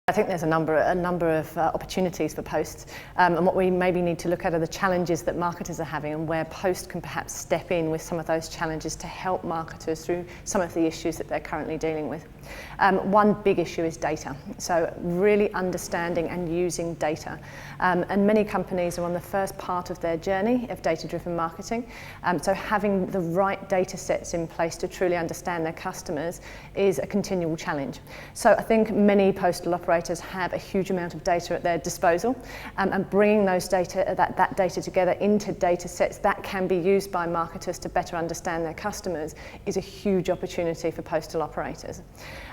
I think there's a number of opportunities for Post, and what we maybe need to look at are the challenges that marketers are having and where Post can perhaps step in with some of those challenges to help marketers through some of the issues that they're currently dealing with. One big issue is data, so really understanding and using data. And many companies are on the first part of their journey of data-driven marketing, so having the right data sets in place to truly understand their customers is a continual challenge. So I think many postal operators have a huge amount of data at their disposal, and bringing those data, that data together into data sets that can be used by marketers to better understand their customers is a huge opportunity for postal operators.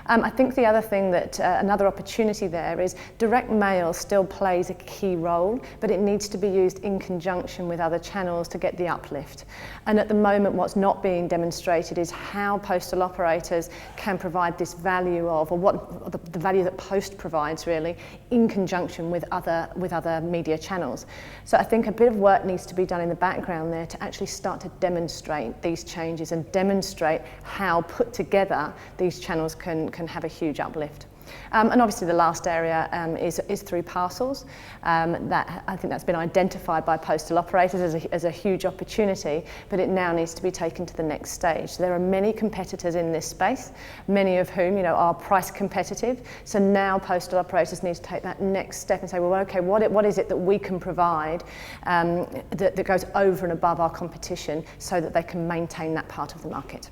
I think the other thing that, another opportunity there is direct mail still plays a key role, but it needs to be used in conjunction with other channels to get the uplift. And at the moment what's not being demonstrated is how postal operators can provide this value of, or what the value that Post provides really, in conjunction with other media channels. So I think a bit of work needs to be done in the background there to actually start to demonstrate these changes and demonstrate how put together these channels can have a huge uplift. And obviously the last area is through parcels. That I think that's been identified by postal operators as a huge opportunity, but it now needs to be taken to the next stage. There are many competitors in this space, many of whom are price competitive. So now postal operators need to take that next step and say, well, okay, what is it that we can provide that goes over and above our competition so that they can maintain that part of the market.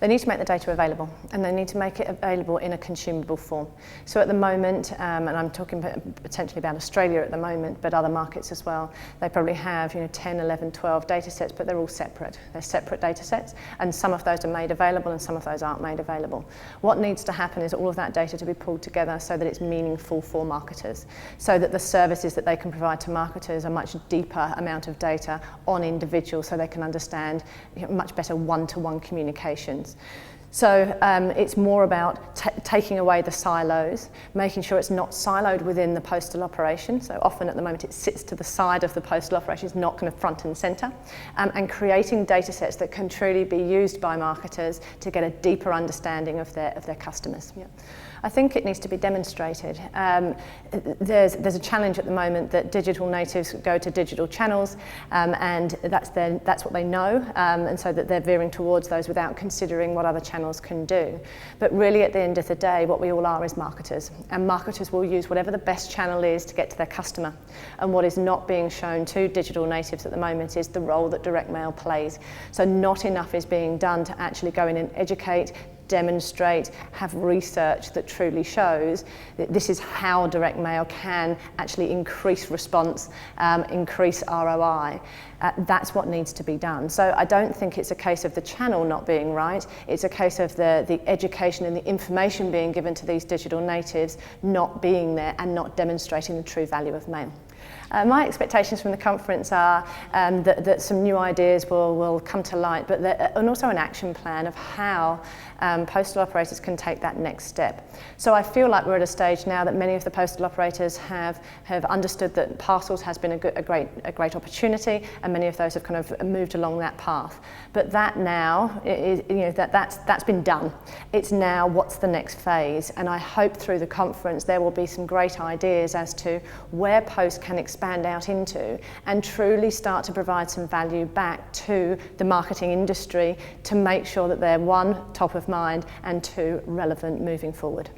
They need to make the data available, and they need to make it available in a consumable form. So at the moment, and I'm talking potentially about Australia at the moment, but other markets as well, they probably have 10, 11, 12 data sets, but they're all separate. They're separate data sets, and some of those are made available and some of those aren't made available. What needs to happen is all of that data to be pulled together so that it's meaningful for marketers, so that the services that they can provide to marketers are much deeper amount of data on individuals so they can understand much better one-to-one communications. So it's more about taking away the silos, making sure it's not siloed within the postal operation. So often at the moment it sits to the side of the postal operation, it's not kind of front and centre, and creating data sets that can truly be used by marketers to get a deeper understanding of their customers. Yeah. I think it needs to be demonstrated. There's a challenge at the moment that digital natives go to digital channels, and that's what they know, and so that they're veering towards those without considering what other channels can do. But really at the end of the day, what we all are is marketers, and marketers will use whatever the best channel is to get to their customer. And what is not being shown to digital natives at the moment is the role that direct mail plays. So not enough is being done to actually go in and educate, demonstrate, have research that truly shows that this is how direct mail can actually increase response, increase ROI. That's what needs to be done. So I don't think it's a case of the channel not being right, it's a case of the education and the information being given to these digital natives not being there and not demonstrating the true value of mail. My expectations from the conference are that some new ideas will come to light, but and also an action plan of how postal operators can take that next step. So I feel like we're at a stage now that many of the postal operators have understood that parcels has been a great opportunity, and many of those have kind of moved along that path. But that now is, that's been done. It's now what's the next phase, and I hope through the conference there will be some great ideas as to where Post can expand out into and truly start to provide some value back to the marketing industry to make sure that they're, one, top of mind, and two, relevant moving forward.